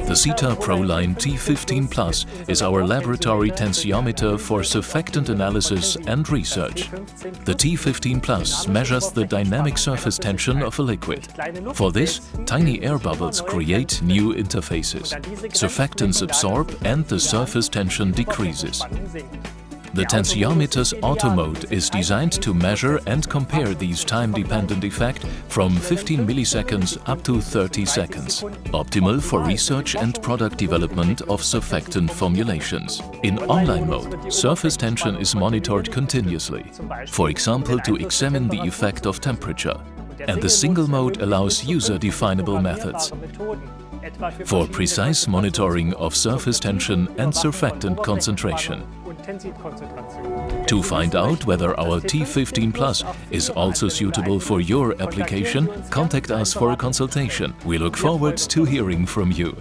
The SITA ProLine T15 Plus is our laboratory tensiometer for surfactant analysis and research. The T15 Plus measures the dynamic surface tension of a liquid. For this, tiny air bubbles create new interfaces. Surfactants absorb and the surface tension decreases. The tensiometer's auto mode is designed to measure and compare these time-dependent effects from 15 milliseconds up to 30 seconds, optimal for research and product development of surfactant formulations. In online mode, surface tension is monitored continuously, for example to examine the effect of temperature, and the single mode allows user-definable methods for precise monitoring of surface tension and surfactant concentration. To find out whether our T15 Plus is also suitable for your application, contact us for a consultation. We look forward to hearing from you.